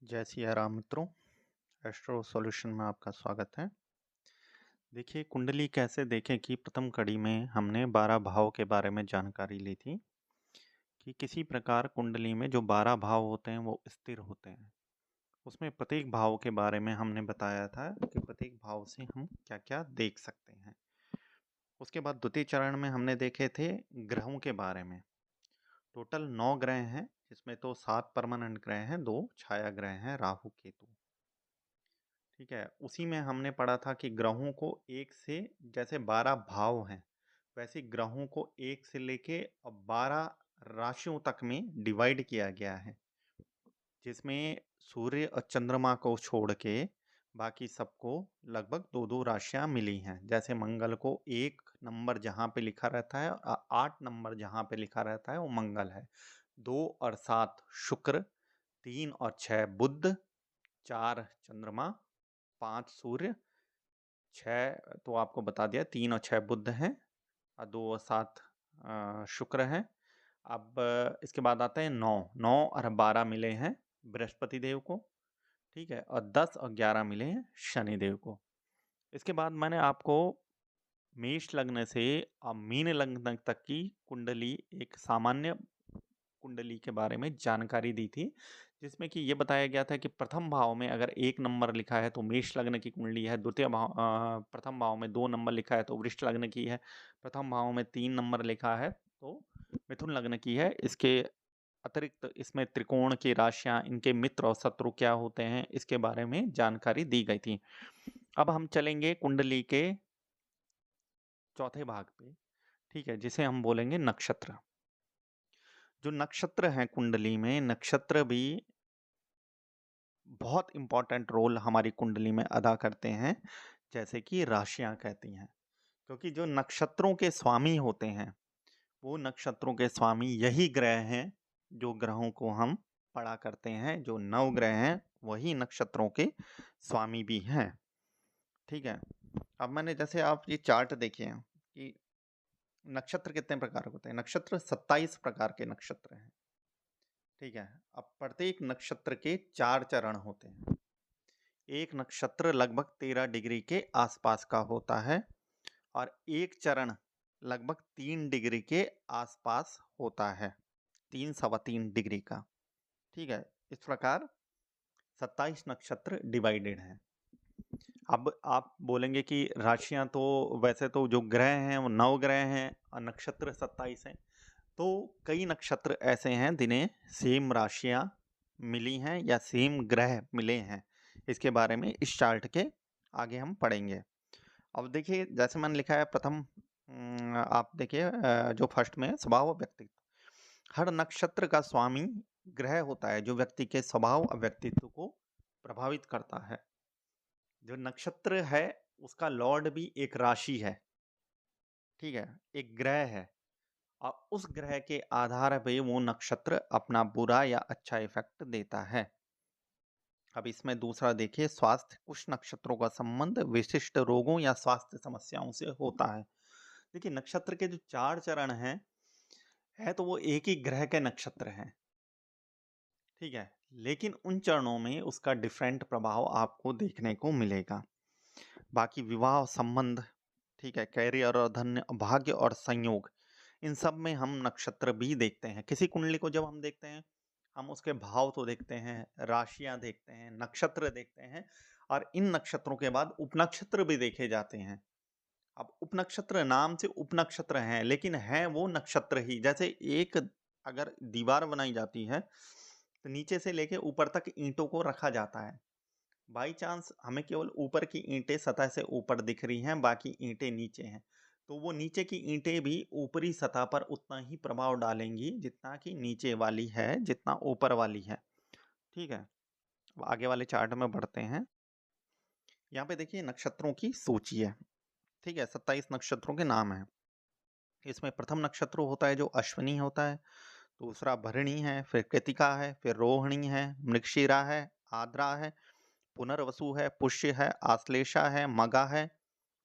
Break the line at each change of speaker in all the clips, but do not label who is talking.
जय सिया राम मित्रों। Astro solution में आपका स्वागत है। देखिए, कुंडली कैसे देखें कि प्रथम कड़ी में हमने 12 भाव के बारे में जानकारी ली थी कि किसी प्रकार कुंडली में जो 12 भाव होते हैं वो स्थिर होते हैं। उसमें प्रत्येक भाव के बारे में हमने बताया था कि प्रत्येक भाव से हम क्या क्या देख सकते हैं। उसके बाद द्वितीय चरण में हमने देखे थे ग्रहों के बारे में। टोटल 9 ग्रह हैं, जिसमें तो 7 परमानेंट ग्रह हैं, 2 छाया ग्रह हैं, राहु केतु। ठीक है, उसी में हमने पढ़ा था कि ग्रहों को एक से, जैसे 12 भाव हैं, वैसे ग्रहों को एक से लेके 12 राशियों तक में डिवाइड किया गया है, जिसमें सूर्य और चंद्रमा को छोड़ के बाकी सबको लगभग दो दो राशियां मिली हैं। जैसे मंगल को 1 नंबर जहां पे लिखा रहता है और 8 नंबर जहां पे लिखा रहता है वो मंगल है। 2 और 7 शुक्र, 3 और 6 बुध, 4 चंद्रमा, 5 सूर्य, 6 तो आपको बता दिया, 3 और 6 बुध हैं और 2 और 7 शुक्र हैं। अब इसके बाद आते हैं 9 9 और 12 मिले हैं बृहस्पति देव को। ठीक है, और 10 और 11 मिले हैं शनि देव को। इसके बाद मैंने आपको मेष लग्न से मीन लग्न तक की कुंडली, एक सामान्य कुंडली के बारे में जानकारी दी थी, जिसमें कि ये बताया गया था कि प्रथम भाव में अगर 1 नंबर लिखा है तो मेष लग्न की कुंडली है। प्रथम भाव में 2 नंबर लिखा है तो वृष लग्न की है। प्रथम भाव में 3 नंबर लिखा है तो मिथुन लग्न की है। इसके अतिरिक्त इसमें त्रिकोण की राशियां, इनके मित्र और शत्रु क्या होते हैं, इसके बारे में जानकारी दी गई थी। अब हम चलेंगे कुंडली के चौथे भाग पे। ठीक है, जिसे हम बोलेंगे नक्षत्र। जो नक्षत्र हैं कुंडली में, नक्षत्र भी बहुत इंपॉर्टेंट रोल हमारी कुंडली में अदा करते हैं, जैसे कि राशियां कहती हैं। क्योंकि जो नक्षत्रों के स्वामी होते हैं, वो नक्षत्रों के स्वामी यही ग्रह हैं जो ग्रहों को हम पढ़ा करते हैं। जो 9 ग्रह हैं वही नक्षत्रों के स्वामी भी हैं। ठीक है, अब मैंने जैसे आप ये चार्ट देखिए कि नक्षत्र कितने प्रकार के होते हैं। नक्षत्र 27 प्रकार के नक्षत्र हैं। ठीक है, अब प्रत्येक नक्षत्र के 4 चरण होते हैं। एक नक्षत्र लगभग 13 डिग्री के आसपास का होता है और एक चरण लगभग 3 डिग्री के आसपास होता है, 3 सवा 3 डिग्री का। ठीक है, इस प्रकार 27 नक्षत्र डिवाइडेड हैं। अब आप बोलेंगे कि राशियां तो, वैसे तो जो ग्रह हैं वो 9 ग्रह हैं और नक्षत्र 27 हैं, तो कई नक्षत्र ऐसे हैं जिन्हें सेम राशियां मिली हैं या सेम ग्रह मिले हैं। इसके बारे में इस चार्ट के आगे हम पढ़ेंगे। अब देखिए, जैसे मैंने लिखा है प्रथम, आप देखिए जो फर्स्ट में है, स्वभाव और व्यक्तित्व। हर नक्षत्र का स्वामी ग्रह होता है जो व्यक्ति के स्वभाव और व्यक्तित्व को प्रभावित करता है। जो नक्षत्र है उसका लॉर्ड भी एक राशि है। ठीक है, एक ग्रह है और उस ग्रह के आधार पे वो नक्षत्र अपना बुरा या अच्छा इफेक्ट देता है। अब इसमें दूसरा देखिए, स्वास्थ्य। कुछ नक्षत्रों का संबंध विशिष्ट रोगों या स्वास्थ्य समस्याओं से होता है। देखिए, नक्षत्र के जो 4 चरण हैं, है तो वो एक ही ग्रह के नक्षत्र हैं। ठीक है, लेकिन उन चरणों में उसका डिफरेंट प्रभाव आपको देखने को मिलेगा। बाकी विवाह और संबंध, ठीक है, कैरियर और धन, भाग्य और संयोग, इन सब में हम नक्षत्र भी देखते हैं। किसी कुंडली को जब हम देखते हैं, हम उसके भाव तो देखते हैं, राशियां देखते हैं, नक्षत्र देखते हैं और इन नक्षत्रों के बाद उपनक्षत्र भी देखे जाते हैं। अब उपनक्षत्र नाम से उपनक्षत्र हैं, लेकिन हैं वो नक्षत्र ही। जैसे एक अगर दीवार बनाई जाती है तो नीचे से लेके ऊपर तक ईंटों को रखा जाता है। बाई चांस हमें केवल ऊपर की ईंटें सतह से ऊपर दिख रही हैं, बाकी ईंटें नीचे हैं, तो वो नीचे की ईंटें भी ऊपरी सतह पर उतना ही प्रभाव डालेंगी जितना कि नीचे वाली है, जितना ऊपर वाली है। ठीक है, अब आगे वाले चार्ट में बढ़ते हैं। यहाँ पे देखिए नक्षत्रों की सूची है। ठीक है, 27 नक्षत्रों के नाम हैं। इसमें प्रथम नक्षत्र होता है जो अश्विनी होता है, दूसरा भरणी है, फिर कृतिका है, फिर रोहिणी है, मृगशिरा है, आद्रा है, पुनर्वसु है, पुष्य है, आश्लेषा है, मगा है,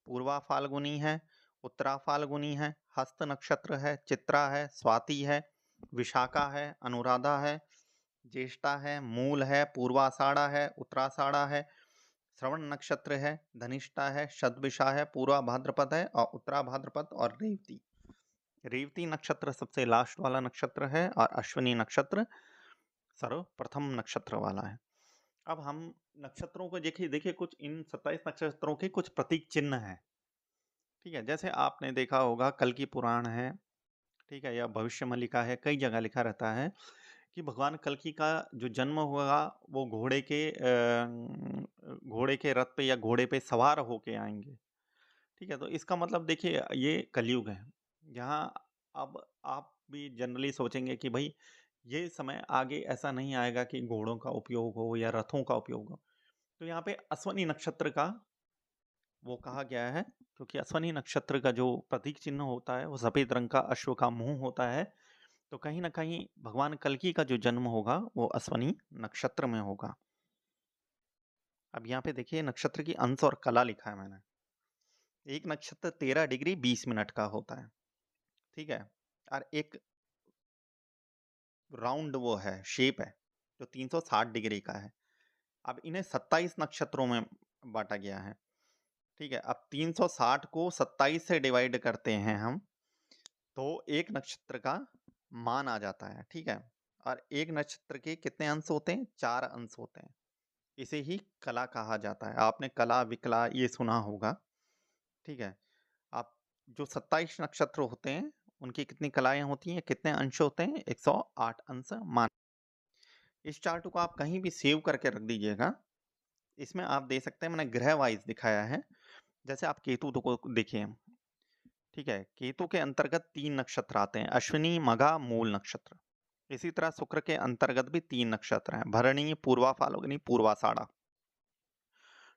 पूर्वा फाल्गुनी है, उत्तरा फाल्गुनी है, हस्त नक्षत्र है, चित्रा है, स्वाति है, विशाखा है, अनुराधा है, ज्येष्ठा है, मूल है, पूर्वाषाढ़ा है, उत्तराषाढ़ा है, श्रवण नक्षत्र है, धनिष्ठा है, शतभिषा है, पूर्वा भाद्रपद है और उत्तरा भाद्रपद और रेवती। रेवती नक्षत्र सबसे लास्ट वाला नक्षत्र है और अश्विनी नक्षत्र सर्वप्रथम नक्षत्र वाला है। अब हम नक्षत्रों को देखिए देखिए कुछ इन 27 नक्षत्रों के कुछ प्रतीक चिन्ह हैं। ठीक है, जैसे आपने देखा होगा कल की पुराण है, ठीक है, या भविष्य में लिखा है, कई जगह लिखा रहता है कि भगवान कल्कि का जो जन्म होगा वो घोड़े के रथ पे या घोड़े पे सवार होके आएंगे। ठीक है, तो इसका मतलब देखिए ये कलयुग है। यहाँ अब आप भी जनरली सोचेंगे कि भाई ये समय आगे ऐसा नहीं आएगा कि घोड़ों का उपयोग हो या रथों का उपयोग हो। तो यहाँ पे अश्वनी नक्षत्र का वो कहा गया है, क्योंकि अश्वनी नक्षत्र का जो प्रतीक चिन्ह होता है वो सफेद रंग का अश्व का मुंह होता है। तो कहीं ना कहीं भगवान कल्कि का जो जन्म होगा वो अश्वनी नक्षत्र में होगा। अब यहाँ पे देखिए नक्षत्र की अंश और कला लिखा है मैंने। एक नक्षत्र 13 डिग्री 20 मिनट का होता है। ठीक है, और एक राउंड वो है, शेप है, जो 360 डिग्री का है। अब इन्हें 27 नक्षत्रों में बांटा गया है। ठीक है, अब 360 को 27 से डिवाइड करते हैं हम, तो एक नक्षत्र का मान आ जाता है। ठीक है, और एक नक्षत्र के कितने अंश होते हैं? 4 अंश होते हैं। इसे ही कला कहा जाता है। आपने कला विकला ये सुना होगा। ठीक है, आप जो 27 नक्षत्र होते हैं उनकी कितनी कलाएं होती हैं, कितने अंश होते हैं? 108 अंश मान। इस चार्ट को आप कहीं भी सेव करके रख दीजिएगा। इसमें आप दे सकते हैं, मैंने ग्रह वाइज दिखाया है। जैसे आप केतु को देखिए। ठीक है, केतु के अंतर्गत 3 नक्षत्र आते हैं, अश्विनी, मघा, मूल नक्षत्र। इसी तरह शुक्र के अंतर्गत भी 3 नक्षत्र हैं, भरणी, पूर्वा फाल्गुनी, पूर्वाषाढ़ा।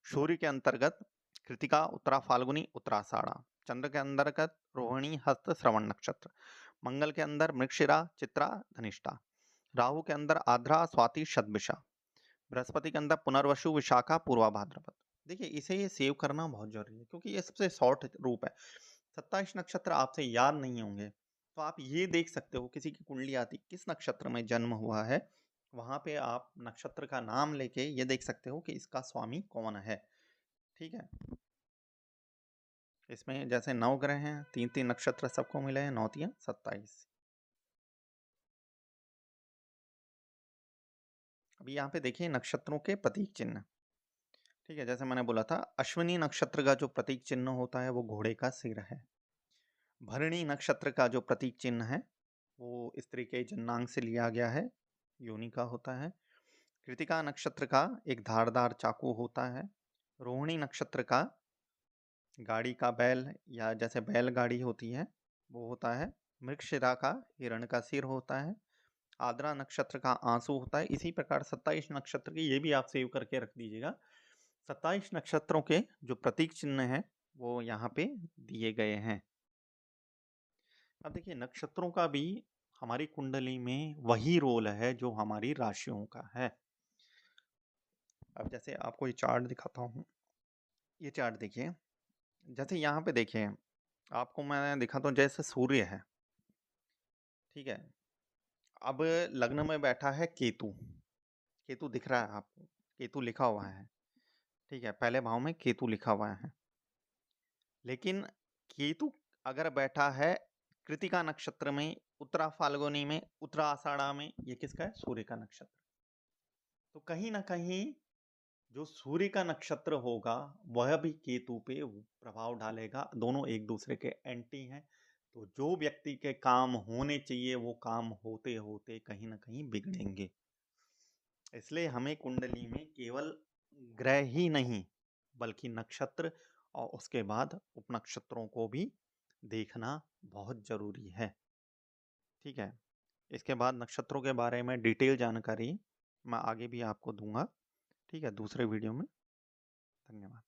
सूर्य के अंतर्गत कृतिका, उत्तरा फाल्गुनी, उत्तराषाढ़ा। चंद्र के अंतर्गत रोहिणी, हस्त, श्रवण नक्षत्र। मंगल के अंदर मृगशिरा, चित्रा, धनिष्ठा। राहु के अंदर आद्रा, स्वाति, शतभिषा। बृहस्पति के अंदर पुनर्वसु, विशाखा, पूर्वा भाद्रपद। देखिए इसे ये सेव करना बहुत जरूरी है, क्योंकि ये सबसे शॉर्ट रूप है। 27 नक्षत्र आपसे याद नहीं होंगे, तो आप ये देख सकते हो किसी की कुंडली आती किस नक्षत्र में जन्म हुआ है, वहां पे आप नक्षत्र का नाम लेके ये देख सकते हो कि इसका स्वामी कौन है। ठीक है, इसमें जैसे 9 ग्रह हैं, 3-3 नक्षत्र सबको मिले हैं, 9 3 27। अभी यहाँ पे देखिए नक्षत्रों के प्रतीक चिन्ह। ठीक है, जैसे मैंने बोला था अश्विनी नक्षत्र का जो प्रतीक चिन्ह होता है वो घोड़े का सिर है। भरणी नक्षत्र का जो प्रतीक चिन्ह है वो स्त्री के जन्नांग से लिया गया है, योनि का होता है। कृतिका नक्षत्र का एक धारदार चाकू होता है। रोहिणी नक्षत्र का गाड़ी का बैल, या जैसे बैलगाड़ी होती है वो होता है। मृगशिरा का हिरण का सिर होता है। आद्रा नक्षत्र का आंसू होता है। इसी प्रकार 27 नक्षत्र की ये भी आप सेव करके रख दीजिएगा। 27 नक्षत्रों के जो प्रतीक चिन्ह हैं वो यहाँ पे दिए गए हैं। अब देखिए नक्षत्रों का भी हमारी कुंडली में वही रोल है जो हमारी राशियों का है। अब जैसे आपको ये चार्ट दिखाता हूँ, ये चार्ट देखिए। जैसे यहाँ पे देखिए, आपको मैं दिखाता हूँ, जैसे सूर्य है। ठीक है, अब लग्न में बैठा है केतु। केतु दिख रहा है आपको, केतु लिखा हुआ है। ठीक है, पहले भाव में केतु लिखा हुआ है। लेकिन केतु अगर बैठा है कृतिका नक्षत्र में, उत्तरा फाल्गुनी में, उत्तरा आषाढ़ा में, ये किसका है? सूर्य का नक्षत्र। तो कहीं ना कहीं जो सूर्य का नक्षत्र होगा वह भी केतु पे प्रभाव डालेगा। दोनों एक दूसरे के एंटी हैं। तो जो व्यक्ति के काम होने चाहिए वो काम होते होते कहीं ना कहीं बिगड़ेंगे। इसलिए हमें कुंडली में केवल ग्रह ही नहीं बल्कि नक्षत्र और उसके बाद उपनक्षत्रों को भी देखना बहुत जरूरी है। ठीक है, इसके बाद नक्षत्रों के बारे में डिटेल जानकारी मैं आगे भी आपको दूंगा। ठीक है, दूसरे वीडियो में। धन्यवाद।